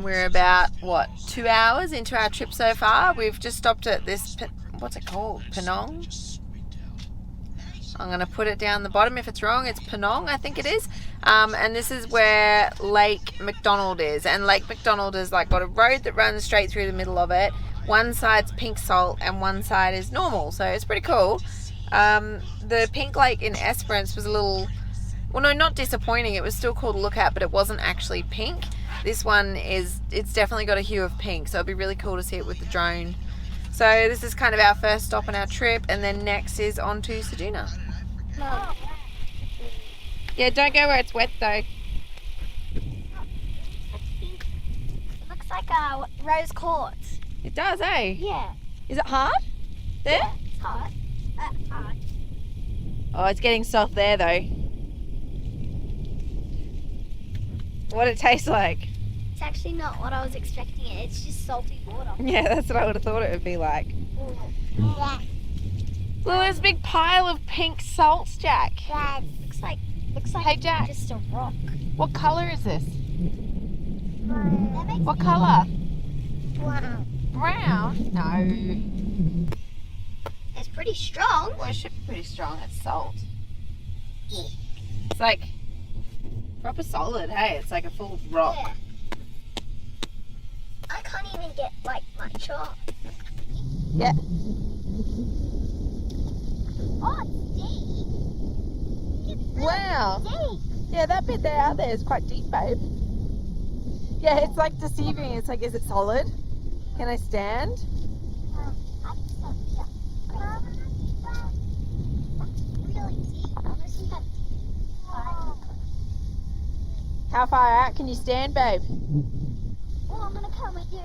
We're about, 2 hours into our trip so far. We've just stopped at this, what's it called? Penong? I'm going to put it down the bottom. If it's wrong, it's Penong, I think it is. And this is where Lake McDonald is. And Lake McDonald is like got a road that runs straight through the middle of it. One side's pink salt and one side is normal. So it's pretty cool. The pink lake in Esperance was a little, well, no, not disappointing. It was still cool to look at, but it wasn't actually pink. This one it's definitely got a hue of pink. So it'll be really cool to see it with the drone. So this is kind of our first stop on our trip. And then next is on to Ceduna. No. Yeah, don't go where it's wet though. It looks like rose quartz. It does, eh? Yeah. Is it hard? There? Yeah, it's hard. Hard. Oh, it's getting soft there though. What it tastes like? It's actually not what I was expecting. It's just salty water. Yeah, that's what I would have thought it would be like. Yeah. Look at this big pile of pink salts, Jack. Looks like Hey, Jack. just a rock. What colour is this? That makes What colour? Wow. Brown? No. It's pretty strong. Well, it should be pretty strong. It's salt. Yeah. It's like proper solid, hey? It's like a full rock. Yeah. I can't even get like much off. Yeah. Oh, it's deep. It's really Wow. deep. Yeah, that bit there out there is quite deep, babe. Yeah, it's like deceiving. It's like, is it solid? Can I stand? I can stop here. Really deep. Unless you have How far out can you stand, babe? Oh, I'm gonna come with you.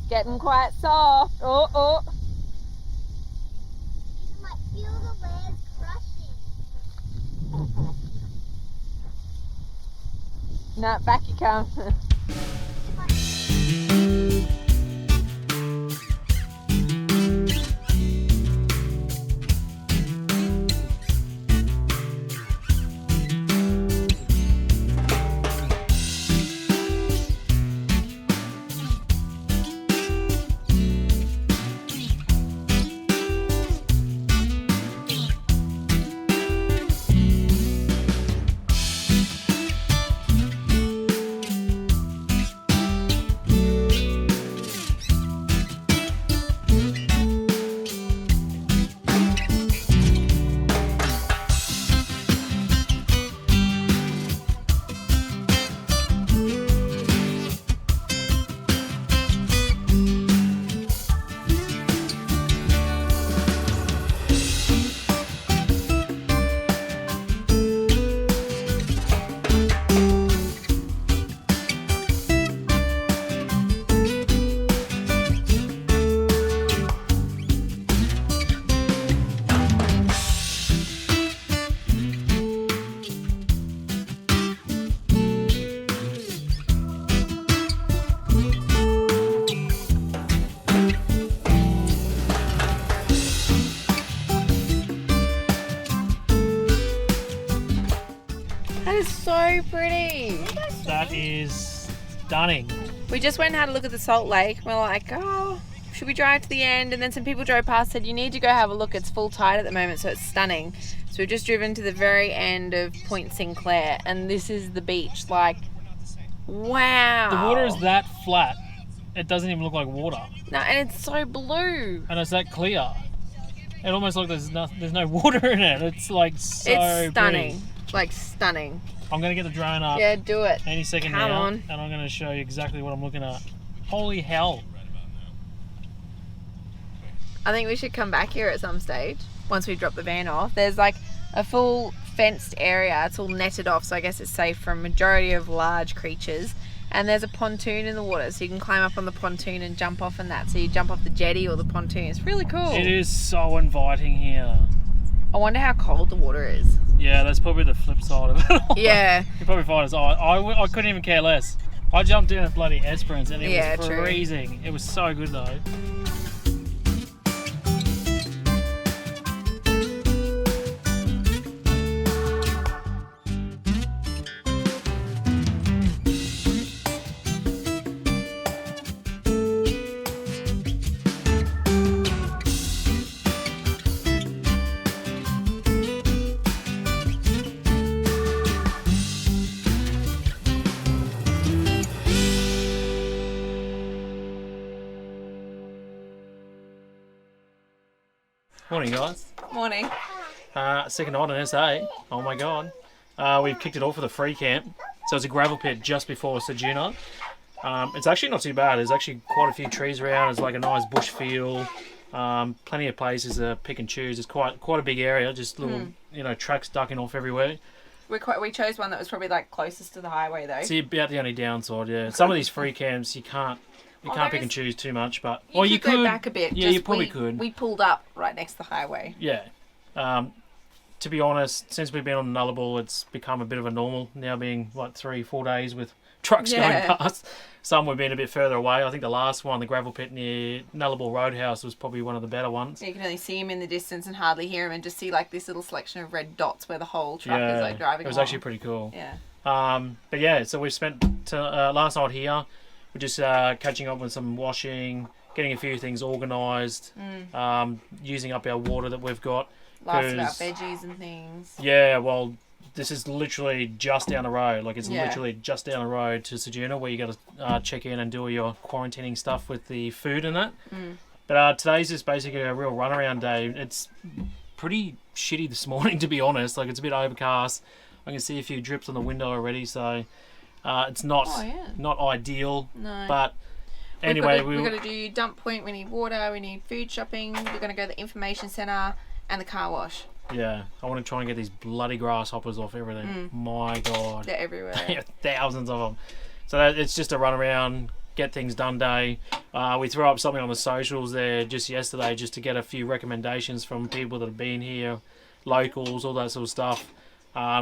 Getting quite soft. Oh, oh. You might feel the layers crushing. No, back you come. That is so pretty. That is stunning. We just went and had a look at the Salt Lake. We're like, oh, should we drive to the end? And then some people drove past, said, you need to go have a look. It's full tide at the moment, so it's stunning. So we've just driven to the very end of Point Sinclair, and this is the beach. Like, wow. The water is that flat, it doesn't even look like water. No, and it's so blue. And it's that clear. It almost like there's no water in it. It's like so It's stunning. pretty. Like, stunning. I'm going to get the drone up Yeah, do it. any second Come now, on. and I'm going to show you exactly what I'm looking at. Holy hell. I think we should come back here at some stage once we drop the van off. There's like a full fenced area. It's all netted off, so I guess it's safe from a majority of large creatures. And there's a pontoon in the water, so you can climb up on the pontoon and jump off in that. So you jump off the jetty or the pontoon. It's really cool. It is so inviting here. I wonder how cold the water is. Yeah, that's probably the flip side of it. Yeah. You probably find it's I couldn't even care less. I jumped in at bloody Esperance and it Yeah, was true. freezing. It was so good though. Morning, guys. Morning. Second night in SA. Oh my god. We've kicked it off with a free camp. So it's a gravel pit just before Ceduna. It's actually not too bad. There's actually quite a few trees around. It's like a nice bush feel. Plenty of places to pick and choose. It's quite a big area. Just little, tracks ducking off everywhere. We chose one that was probably like closest to the highway though. See, about the only downside, yeah. Some of these free camps you can't pick and choose too much, but you could go back a bit. Yeah, you probably could. We pulled up right next to the highway. Yeah. To be honest, since we've been on Nullarbor, it's become a bit of a normal now, being 3-4 days with trucks going past. Some we've been a bit further away. I think the last one, the gravel pit near Nullarbor Roadhouse, was probably one of the better ones. You can only see him in the distance and hardly hear him, and just see like this little selection of red dots where the whole truck is like driving. It was along. actually pretty cool. Yeah. But yeah, so we spent last night here. We're just catching up with some washing, getting a few things organised, using up our water that we've got. Last about veggies and things. Yeah, well, this is literally just down the road. Like, it's literally just down the road to Ceduna, where you got to check in and do all your quarantining stuff with the food and that. But today's just basically a real runaround day. It's pretty shitty this morning, to be honest. Like, it's a bit overcast. I can see a few drips on the window already, so it's not ideal. No. But anyway, we've got to do dump point. We need water. We need food shopping. We're going to go to the information centre and the car wash. Yeah, I want to try and get these bloody grasshoppers off everything. My God. They're everywhere. Thousands of them. So it's just a run around, get things done day. We threw up something on the socials there just yesterday just to get a few recommendations from people that have been here, locals, all that sort of stuff.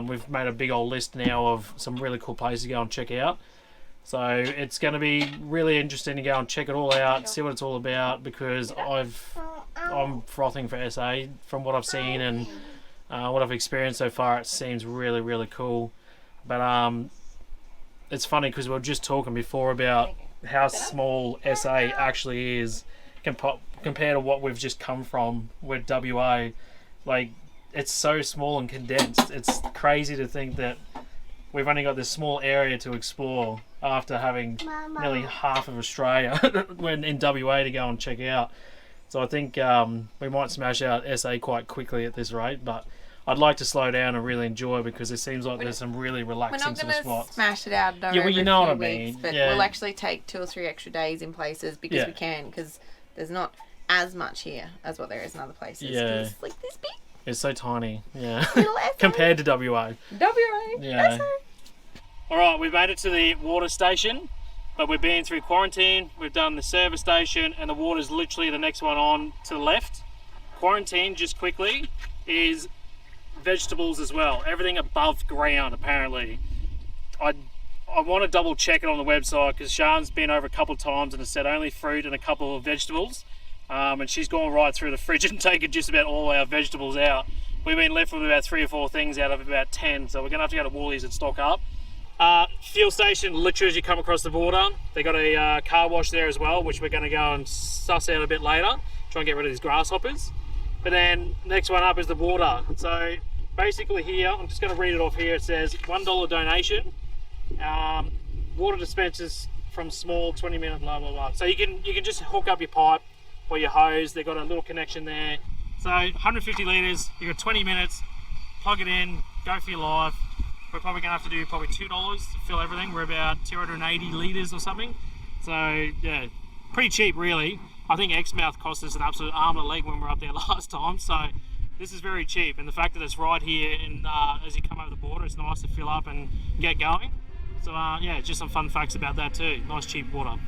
We've made a big old list now of some really cool places to go and check out. So it's going to be really interesting to go and check it all out, see what it's all about, because I'm frothing for SA from what I've seen and what I've experienced so far. It seems really, really cool. But it's funny because we were just talking before about how small SA actually is compared to what we've just come from with WA. Like, it's so small and condensed. It's crazy to think that we've only got this small area to explore after having nearly half of Australia when in WA to go and check out. So I think we might smash out SA quite quickly at this rate, but I'd like to slow down and really enjoy, because it seems like there's some really relaxing sort of spots. We're not going to smash it out over you know what I a few mean. weeks, but we'll actually take 2 or 3 extra days in places because we can, because there's not as much here as what there is in other places. Yeah. It's like this big. It's so tiny, yeah. Little compared to WA. Yeah. Alright, we've made it to the water station, but we've been through quarantine, we've done the service station, and the water's literally the next one on to the left. Quarantine, just quickly, is vegetables as well. Everything above ground, apparently. I want to double check it on the website, because Sian's been over a couple of times and has said only fruit and a couple of vegetables. And she's gone right through the fridge and taken just about all our vegetables out. We've been left with about 3 or 4 things out of about 10, so we're going to have to go to Woolies and stock up. Fuel station, literally as you come across the border. They got a car wash there as well, which we're going to go and suss out a bit later, try and get rid of these grasshoppers. But then next one up is the water. So basically here, I'm just going to read it off here. It says $1 donation, water dispensers from small, 20-minute, blah blah blah. So you can just hook up your pipe or your hose. They've got a little connection there. So 150 litres, you got 20 minutes, plug it in, go for your life. We're probably going to have to do probably $2 to fill everything. We're about 280 litres or something. So yeah, pretty cheap really. I think Exmouth cost us an absolute arm and a leg when we were up there last time. So this is very cheap. And the fact that it's right here in, as you come over the border, it's nice to fill up and get going. So yeah, just some fun facts about that too. Nice cheap water.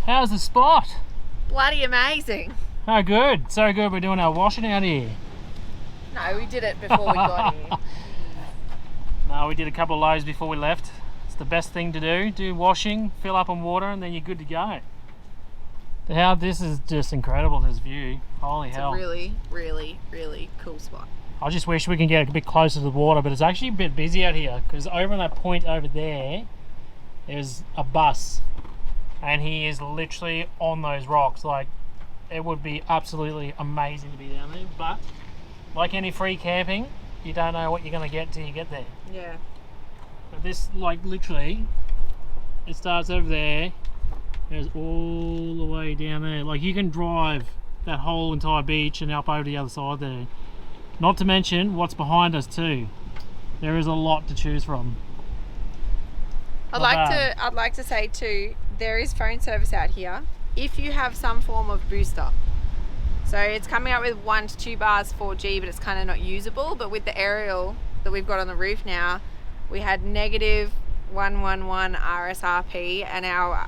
How's the spot? Bloody amazing. Oh, good. So good. We're doing our washing out here. No, we did it before we got here. No, we did a couple of loads before we left. It's the best thing to do. Do washing, fill up on water, and then you're good to go. How this is just incredible, this view. Holy hell. It's a really, really, really cool spot. I just wish we can get a bit closer to the water, but it's actually a bit busy out here because over on that point over there, there's a bus and he is literally on those rocks. Like, it would be absolutely amazing to be down there, but like any free camping, you don't know what you're going to get until you get there. Yeah. But this, like, literally, it starts over there, goes all the way down there. Like, you can drive that whole entire beach and up over to the other side there. Not to mention what's behind us too. There is a lot to choose from. I'd like to say too, there is phone service out here if you have some form of booster. So it's coming up with 1 to 2 bars 4G, but it's kind of not usable. But with the aerial that we've got on the roof now, we had negative 111 RSRP, and our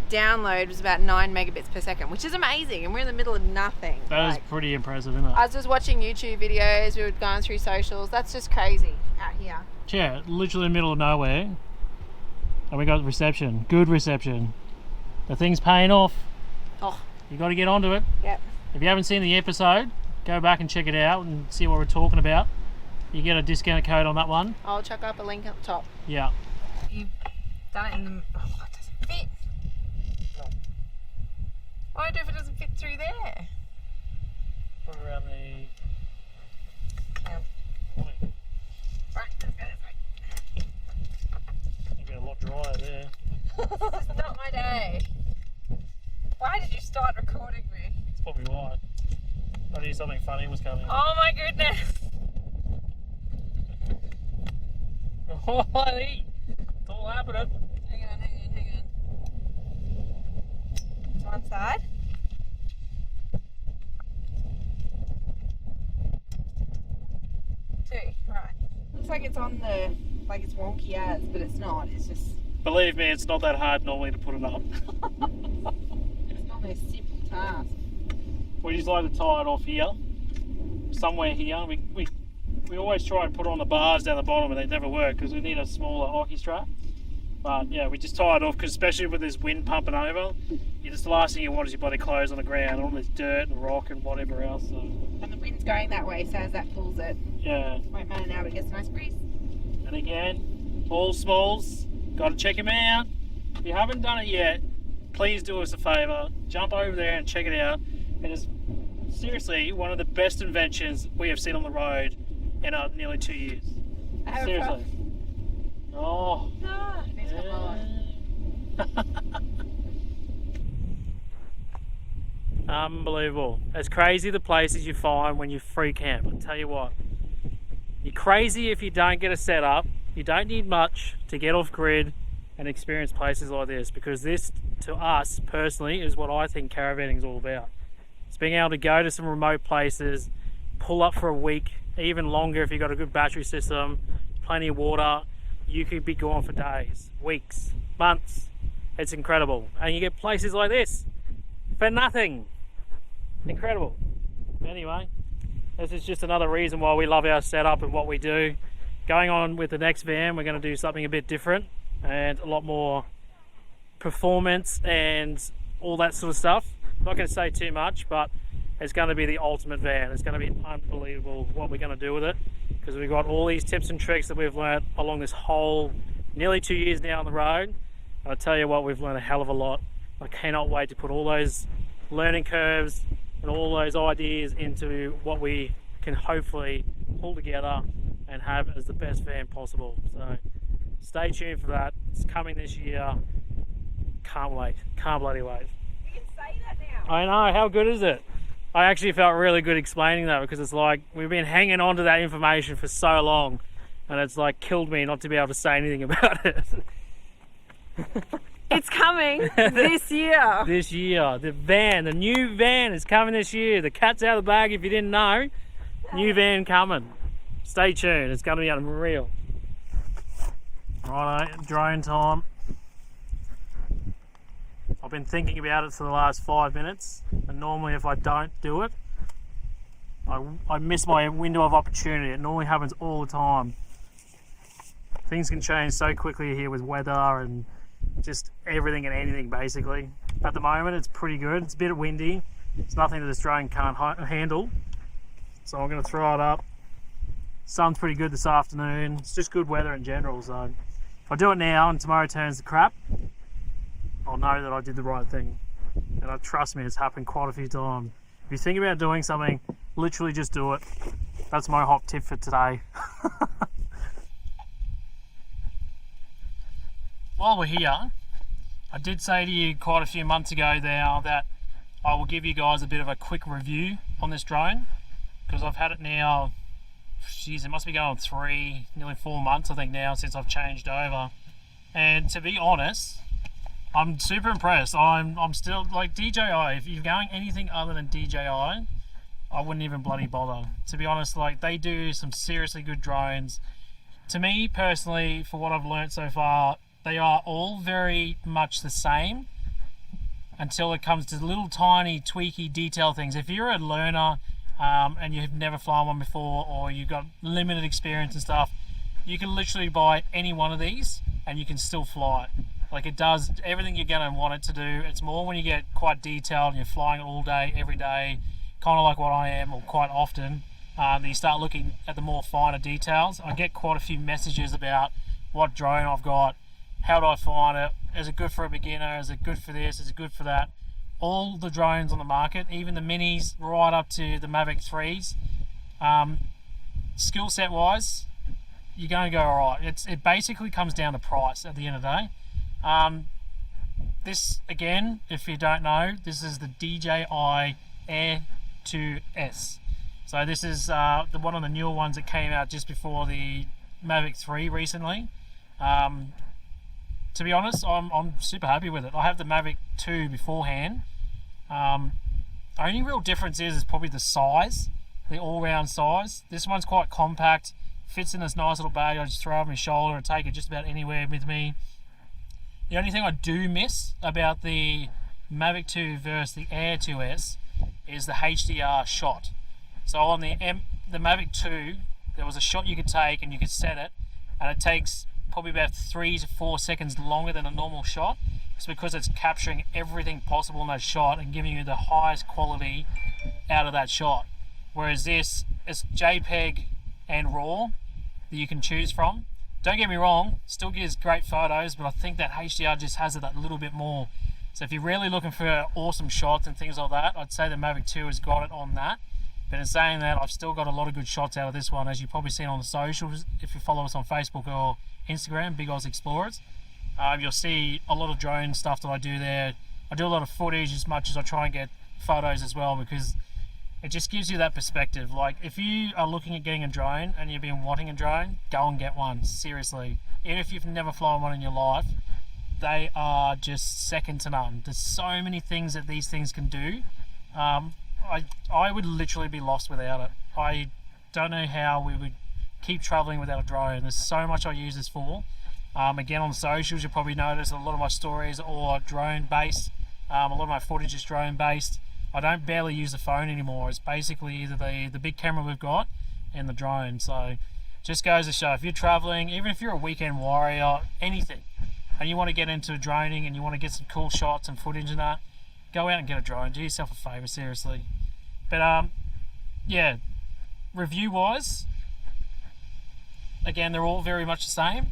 download was about 9 megabits per second, which is amazing, and we're in the middle of nothing. That is pretty impressive, isn't it? I was just watching YouTube videos, we were going through socials. That's just crazy out here. Yeah, literally in the middle of nowhere, and we got reception, good reception. The thing's paying off. Oh, you got to get onto it. Yep. If you haven't seen the episode, go back and check it out and see what we're talking about. You get a discount code on that one. I'll chuck up a link up top. Yeah. You've done it in the... Oh, it doesn't fit. What do I do if it doesn't fit through there? Put it around the... Yeah. awning. Right, let's go this way. It'll get a lot drier there. This is not my day. Why did you start recording me? That's probably why. I knew something funny was coming. Oh my goodness. Holy! It's all happening. Hang on. It's one side. Two, right. Looks like it's on the, like it's wonky as, but it's not. It's just... Believe me, it's not that hard normally to put it up. It's normally a simple task. We just like to tie it off here. Somewhere here. We always try and put it on the bars down the bottom, and they never work because we need a smaller hockey strap. But yeah, we just tie it off because especially with this wind pumping over, just the last thing you want is your bloody clothes on the ground, all this dirt and rock and whatever else. So. And the wind's going that way, so as that pulls it, yeah, won't matter now, but it gets a nice breeze. And again, Paul Smalls, got to check him out. If you haven't done it yet, please do us a favour, jump over there and check it out. It is seriously one of the best inventions we have seen on the road in nearly 2 years. Seriously. Oh. Ah, Unbelievable. It's crazy the places you find when you free camp. I'll tell you what. You're crazy if you don't get a setup. You don't need much to get off grid and experience places like this, because this, to us personally, is what I think caravanning is all about. It's being able to go to some remote places, pull up for a week, even longer if you've got a good battery system, plenty of water. You could be gone for days, weeks, months. It's incredible. And you get places like this for nothing. Incredible. Anyway, this is just another reason why we love our setup and what we do. Going on with the next van, we're going to do something a bit different and a lot more performance and all that sort of stuff. I'm not going to say too much, but it's going to be the ultimate van. It's going to be unbelievable what we're going to do with it, because we've got all these tips and tricks that we've learned along this whole nearly 2 years now on the road. And I tell you what, we've learned a hell of a lot. I cannot wait to put all those learning curves and all those ideas into what we can hopefully pull together and have as the best van possible. So stay tuned for that. It's coming this year. Can't wait. Can't bloody wait. We can say that now. I know. How good is it? I actually felt really good explaining that, because it's like we've been hanging on to that information for so long, and it's like killed me not to be able to say anything about it. It's coming this year. This year. The van, the new van is coming this year. The cat's out of the bag if you didn't know. New van coming. Stay tuned. It's going to be unreal. Righto, drone time. I've been thinking about it for the last 5 minutes, and normally if I don't do it, I miss my window of opportunity. It normally happens all the time. Things can change so quickly here with weather and just everything and anything basically. At the moment it's pretty good. It's a bit windy. It's nothing that this drone can't handle. So I'm going to throw it up. Sun's pretty good this afternoon. It's just good weather in general. So if I do it now and tomorrow turns to crap, I'll know that I did the right thing. And trust me, it's happened quite a few times. If you think about doing something, literally just do it. That's my hot tip for today. While we're here, I did say to you quite a few months ago now that I will give you guys a bit of a quick review on this drone, because I've had it now, geez, it must be going on 3, nearly 4 months I think now since I've changed over. And to be honest, I'm super impressed. I'm still like DJI. If you're going anything other than DJI, I wouldn't even bloody bother. To be honest, like they do some seriously good drones. To me personally, for what I've learnt so far, they are all very much the same until it comes to little tiny tweaky detail things. If you're a learner and you've never flown one before, or you've got limited experience and stuff, you can literally buy any one of these and you can still fly it. Like it does everything you're going to want it to do. It's more when you get quite detailed and you're flying it all day, every day, kind of like what I am, or quite often, that you start looking at the more finer details. I get quite a few messages about what drone I've got, how do I find it, is it good for a beginner, is it good for this, is it good for that. All the drones on the market, even the minis right up to the Mavic 3s, skill set wise, you're going to go alright. It basically comes down to price at the end of the day. This again, if you don't know, this is the DJI Air 2S. So this is the one of the newer ones that came out just before the Mavic 3 recently. To be honest, I'm super happy with it. I have the Mavic 2 beforehand. Only real difference is probably the size, the all-round size. This one's quite compact, fits in this nice little bag. I just throw it over my shoulder and take it just about anywhere with me. The only thing I do miss about the Mavic 2 versus the Air 2S is the HDR shot. So on the Mavic 2, there was a shot you could take and you could set it, and it takes probably about 3 to 4 seconds longer than a normal shot. It's because it's capturing everything possible in that shot and giving you the highest quality out of that shot. Whereas this, it's JPEG and RAW that you can choose from. Don't get me wrong, still gives great photos, but I think that HDR just has it that little bit more. So if you're really looking for awesome shots and things like that, I'd say the Mavic 2 has got it on that. But in saying that, I've still got a lot of good shots out of this one, as you've probably seen on the socials. If you follow us on Facebook or Instagram, Big Oz Explorers, you'll see a lot of drone stuff that I do there. I do a lot of footage as much as I try and get photos as well, because it just gives you that perspective. Like if you are looking at getting a drone and you've been wanting a drone, go and get one, seriously. Even if you've never flown one in your life, they are just second to none. There's so many things that these things can do. I would literally be lost without it. I don't know how we would keep traveling without a drone. There's so much I use this for. Again, on the socials, you'll probably notice a lot of my stories are drone based. A lot of my footage is drone based. I don't barely use the phone anymore. It's basically either the big camera we've got and the drone. So just goes to show, if you're traveling, even if you're a weekend warrior, anything, and you want to get into droning and you want to get some cool shots and footage and that, go out and get a drone. Do yourself a favor, seriously. But yeah, review wise, again, they're all very much the same.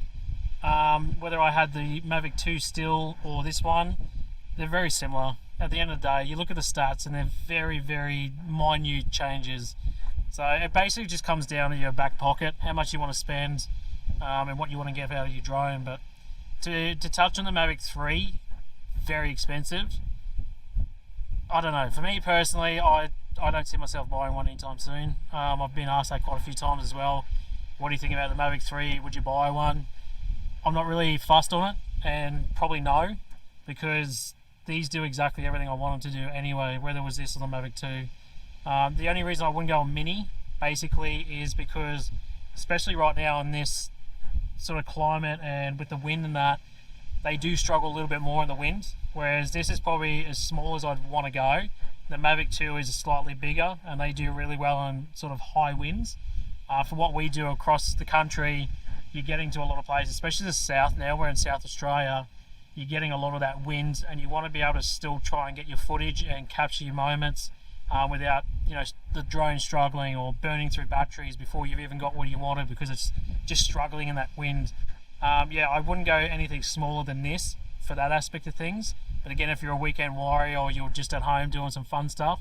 Whether I had the Mavic 2 still or this one, they're very similar. At the end of the day, you look at the stats and they're very, very minute changes. So it basically just comes down to your back pocket, how much you want to spend, and what you want to get out of your drone. But to touch on the Mavic 3, very expensive. I don't know, for me personally, I don't see myself buying one anytime soon. I've been asked that quite a few times as well. What do you think about the Mavic 3? Would you buy one? I'm not really fussed on it, and probably no, because these do exactly everything I want them to do anyway, whether it was this or the Mavic 2. The only reason I wouldn't go on mini, basically, is because, especially right now in this sort of climate and with the wind and that, they do struggle a little bit more in the wind, whereas this is probably as small as I'd want to go. The Mavic 2 is slightly bigger and they do really well on sort of high winds. For what we do across the country, you're getting to a lot of places, especially the south now, we're in South Australia, you're getting a lot of that wind and you want to be able to still try and get your footage and capture your moments without, you know, the drone struggling or burning through batteries before you've even got what you wanted because it's just struggling in that wind. Yeah, I wouldn't go anything smaller than this for that aspect of things. But again, if you're a weekend warrior or you're just at home doing some fun stuff,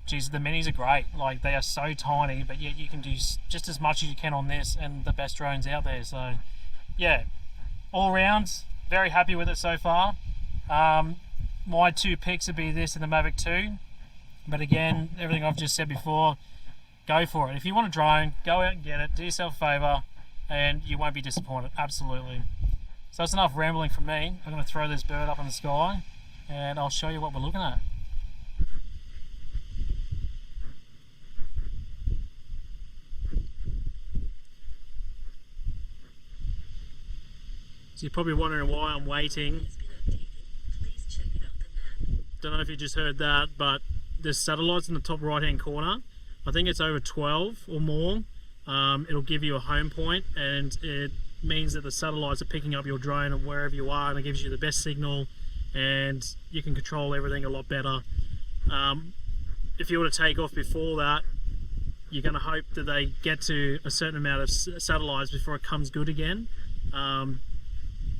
geez, the minis are great. Like, they are so tiny, but yet you can do just as much as you can on this and the best drones out there. So yeah, all round, very happy with it so far. My two picks would be this and the Mavic 2. But again, everything I've just said before, go for it. If you want a drone, go out and get it, do yourself a favour, and you won't be disappointed, absolutely. So that's enough rambling from me. I'm going to throw this bird up in the sky and I'll show you what we're looking at. So you're probably wondering why I'm waiting. Don't know if you just heard that, but there's satellites in the top right hand corner. I think it's over 12 or more. It'll give you a home point and it means that the satellites are picking up your drone and wherever you are, and it gives you the best signal and you can control everything a lot better. If you were to take off before that, you're going to hope that they get to a certain amount of satellites before it comes good again.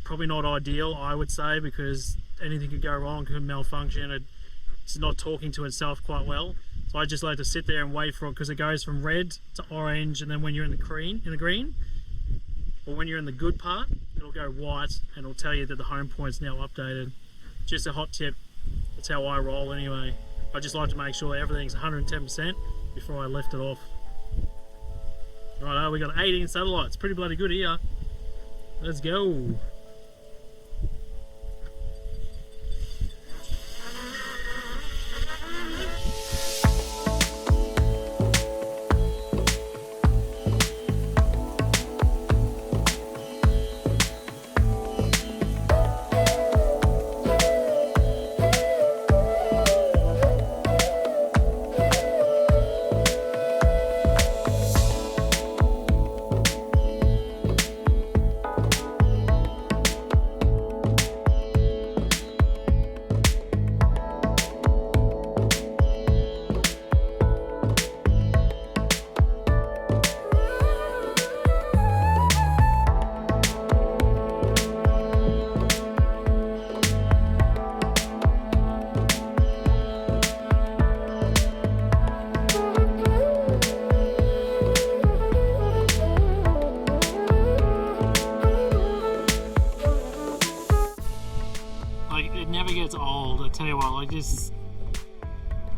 Probably not ideal, I would say, because anything could go wrong, could malfunction. It's not talking to itself quite well. So I just like to sit there and wait for it because it goes from red to orange, and then when you're in the green, or when you're in the good part, it'll go white and it'll tell you that the home point's now updated. Just a hot tip, that's how I roll anyway. I just like to make sure that everything's 110% before I lift it off. Right, we got 18 satellites, pretty bloody good here. Let's go.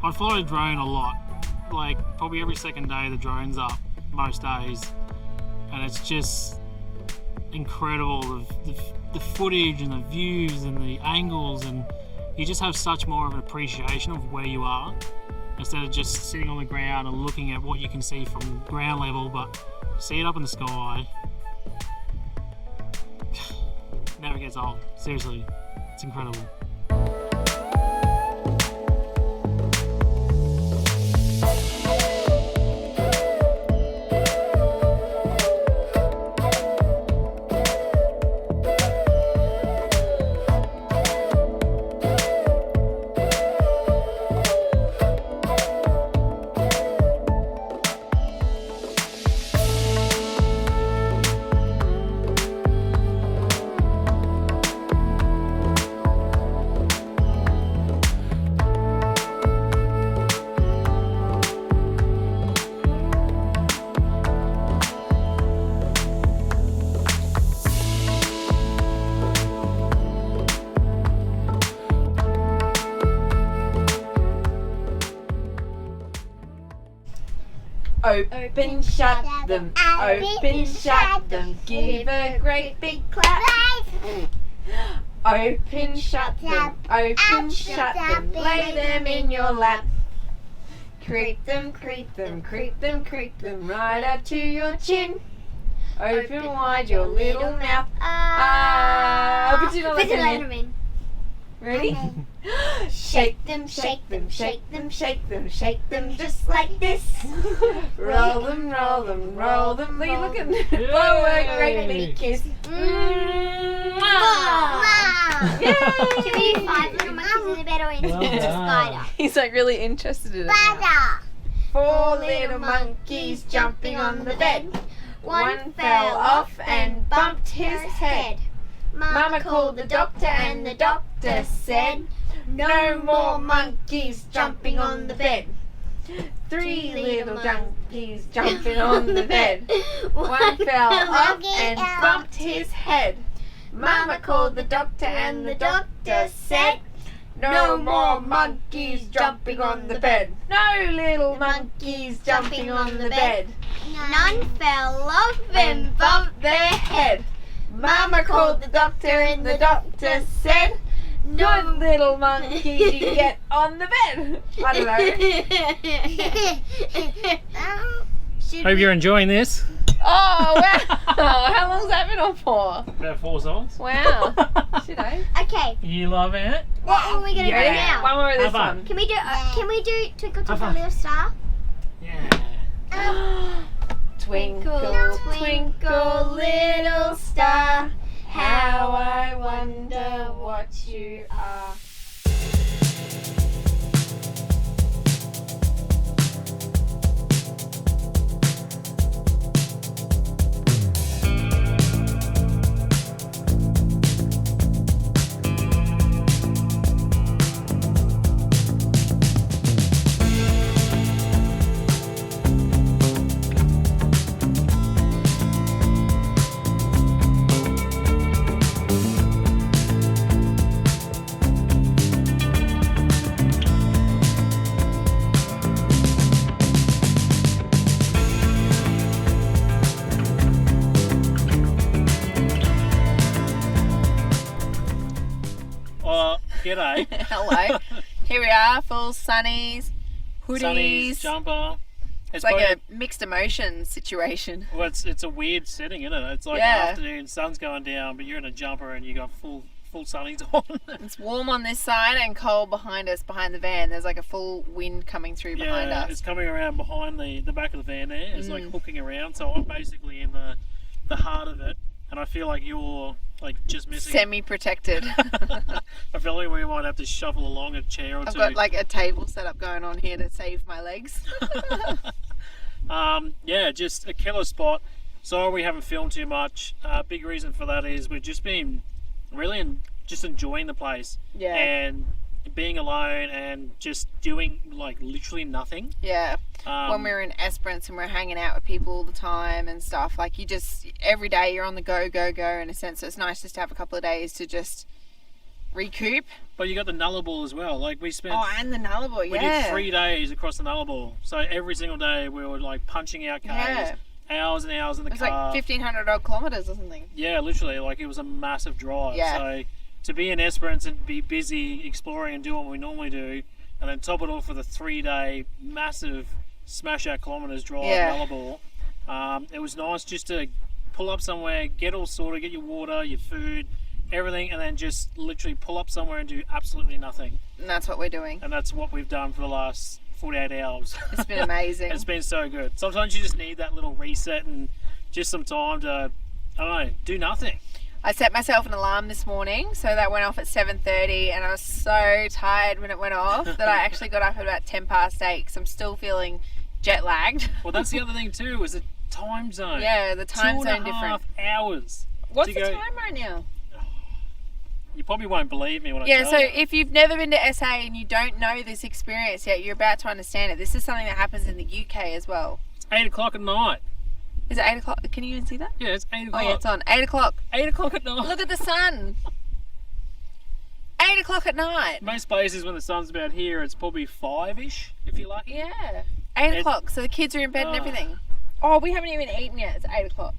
I fly a drone a lot, like probably every second day the drone's up, most days, and it's just incredible, the footage and the views and the angles, and you just have such more of an appreciation of where you are instead of just sitting on the ground and looking at what you can see from ground level, but see it up in the sky. Never gets old, seriously, it's incredible. Open, shut them, open, shut them, give a great big clap. Open, shut them, open, shut them, lay them in your lap. Creep them, creep them, creep them, creep them, right up to your chin. Open wide your little mouth. But you know Put the that letter in. Ready? Okay. Shake them, shake them, shake them, shake them, shake them just like this. Roll them, roll them, roll them. Look at them. Blow a great big kiss. Can we do 5 little monkeys in the bed or into the spider? He's like really interested in it. Now. 4 little monkeys jumping on the bed. One fell off and bumped his head. Mama called the doctor and the doctor said, no more monkeys jumping on the bed. 3 little monkeys jumping on the bed. One fell off and bumped his head. Mama called the doctor and the doctor said, no more monkeys jumping on the bed. No little monkeys jumping on the bed. None fell off and bumped their head. Mama called the doctor and the doctor said, good little monkey, you get on the bed. I don't know. Hope you're enjoying this. Oh, wow. How long's that been on for? About 4 songs. Wow. Should I? Okay, You loving it? what are we gonna do now? One more of this Have fun. one. Can we do Twinkle Twinkle fun. Little Star? Yeah. Twinkle, twinkle, little star, how I wonder what you are. G'day. Hello. Here we are, full sunnies, hoodies. Sunnies, jumper. It's like a mixed emotion situation. Well, it's a weird setting, isn't it? It's like afternoon, sun's going down, but you're in a jumper and you got full sunnies on. It's warm on this side and cold behind us, behind the van. There's like a full wind coming through behind us. It's coming around behind the back of the van there. It's like hooking around, so I'm basically in the heart of it, and I feel like you're like just missing. Semi-protected. I feel like we might have to shuffle along a chair or I've two. got like a table set up going on here to save my legs. Yeah, just a killer spot. Sorry we haven't filmed too much. Big reason for that is we've just been really just enjoying the place. Yeah. And being alone and just doing like literally nothing. Yeah. When we were in Esperance and we're hanging out with people all the time and stuff, like you just, every day you're on the go in a sense. So it's nice just to have a couple of days to just recoup. But you got the Nullarbor as well. Like we spent. Oh, and the Nullarbor, We yeah. did 3 days across the Nullarbor. So every single day we were like punching out cars, hours and hours in the It was car. like 1,500 odd kilometres or something. Yeah, literally, like it was a massive drive. Yeah. So to be in Esperance and be busy exploring and do what we normally do, and then top it off with a 3-day massive smash out kilometres drive Nullarbor, it was nice just to pull up somewhere, get all sorted, get your water, your food, everything, and then just literally pull up somewhere and do absolutely nothing. And that's what we're doing. And that's what we've done for the last 48 hours. It's been amazing. It's been so good. Sometimes you just need that little reset and just some time to, I don't know, do nothing. I set myself an alarm this morning, so that went off at 7:30, and I was so tired when it went off that I actually got up at about 8:10 because I'm still feeling jet lagged. Well, that's the other thing too, is the time zone. Yeah, the time zone different. 2.5 hours. What's the time right now? You probably won't believe me when I Yeah, tell so you. if you've never been to SA and you don't know this experience yet, you're about to understand it. This is something that happens in the UK as well. It's 8 o'clock at night. Is it 8 o'clock? Can you even see that? Yeah, it's 8 Oh o'clock. yeah, it's on. 8 o'clock. 8 o'clock at night. Look at the sun. 8 o'clock at night. Most places when the sun's about here, it's probably 5-ish, if you're lucky. Yeah. 8 o'clock, so the kids are in bed and everything. Oh, we haven't even eaten yet. It's 8 o'clock.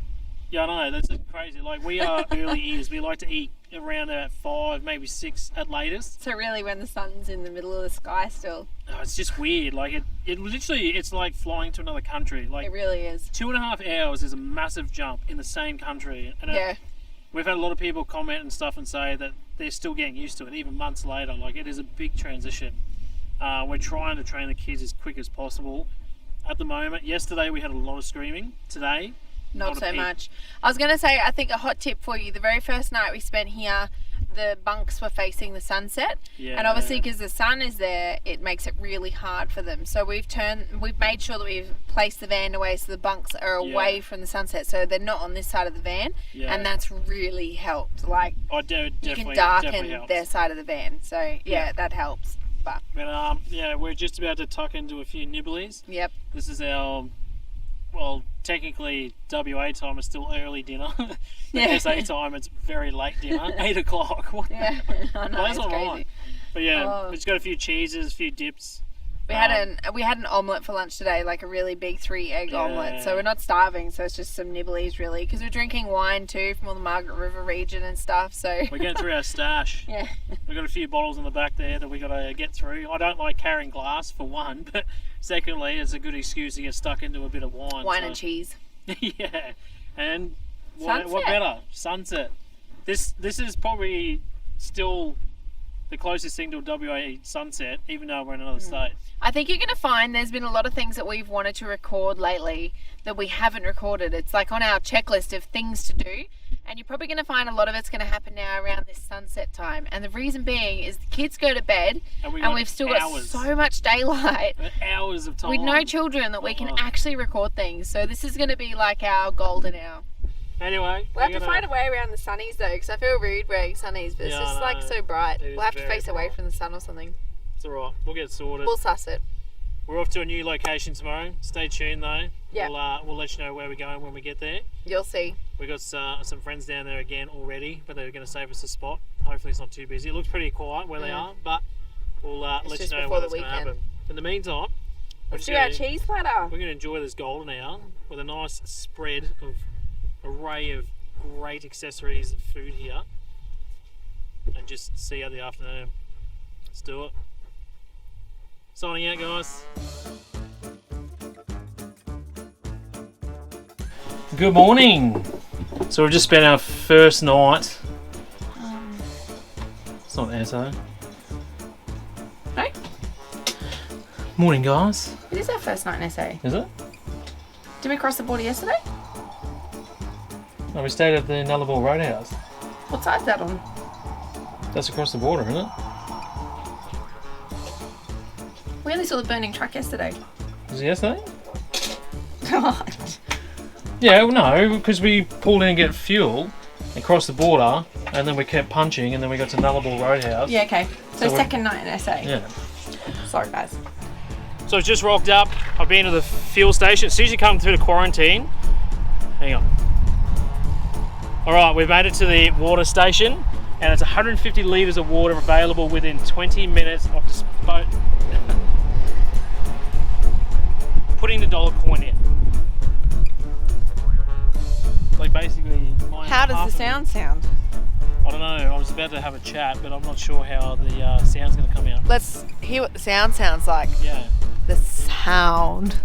Yeah, I know, that's crazy. Like, we are early eaters. We like to eat around about 5, maybe 6 at latest. So really when the sun's in the middle of the sky still. Oh, it's just weird. Like it literally, it's like flying to another country. Like It really is. 2.5 hours is a massive jump in the same country. And Yeah. we've had a lot of people comment and stuff and say that they're still getting used to it, even months later. Like, it is a big transition. We're trying to train the kids as quick as possible. At the moment, yesterday we had a lot of screaming. Today, Not a so peep. much. I was going to say, I think a hot tip for you, the very first night we spent here, the bunks were facing the sunset. Yeah. And obviously because the sun is there, it makes it really hard for them. So we've made sure that we've placed the van away so the bunks are away from the sunset. So they're not on this side of the van. Yeah. And that's really helped. Like, you can definitely darken helps. their side of the van. So yeah, that helps. But yeah, we're just about to tuck into a few nibblies. yep. This is our, well, technically WA time is still early dinner. But Yeah. SA time it's very late dinner, 8 o'clock. What the- Yeah. I know, That's it's all crazy. right. But yeah, Oh. we've just got a few cheeses, a few dips. We had an omelette for lunch today, like a really big 3-egg Yeah. omelette. So we're not starving. So it's just some nibblies really, because we're drinking wine too from all the Margaret River region and stuff. So We're getting through our stash. yeah, We've got a few bottles in the back there that we got to get through. I don't like carrying glass for one, but secondly, it's a good excuse to get stuck into a bit of wine. wine and cheese. Yeah, and what Sunset. better? Sunset. This is probably still the closest thing to a WA sunset, even though we're in another state. I think you're going to find there's been a lot of things that we've wanted to record lately that we haven't recorded. It's like on our checklist of things to do. And you're probably going to find a lot of it's going to happen now around this sunset time. And the reason being is the kids go to bed and we've still got so much daylight Hours of time. with no children that we can actually record things. So this is going to be like our golden hour. Anyway, We'll have to find a way around the sunnies though, because I feel rude wearing sunnies, but it's Yeah, just I like know. so bright. It is We'll have to very face away bright. from the sun or something. It's alright. We'll get sorted. We'll suss it. We're off to a new location tomorrow. Stay tuned though. Yeah. We'll let you know where we're going when we get there. You'll see. We got some friends down there again already, but they're going to save us a spot. Hopefully it's not too busy. It looks pretty quiet where they are, but we'll let you just know before when the it's going to weekend. happen. In the meantime, Let's do our cheese platter. we're going to enjoy this golden hour with a nice spread of array of great accessories of food here, and just see how the afternoon. Let's do it. Signing out, guys. Good morning. So we've just spent our first night. It's not there, so. No? Morning, guys. It is our first night in SA. Is it? Did we cross the border yesterday? No, we stayed at the Nullarbor Roadhouse. What side's that on? That's across the border, isn't it? We only saw the burning truck yesterday. Was it yesterday? God. Yeah, well, no, because we pulled in and get fuel and crossed the border, and then we kept punching, and then we got to Nullarbor Roadhouse. Yeah, okay. So So second night in SA. Yeah. Sorry, guys. So I've just rocked up. I've been to the fuel station. As soon as you come through the quarantine, hang on. All right, we've made it to the water station, and it's 150 litres of water available within 20 minutes of putting the dollar coin in. Like basically. How does the sound sound? I don't know. I was about to have a chat, but I'm not sure how the sound's going to come out. Let's hear what the sound sounds like. Yeah. The sound.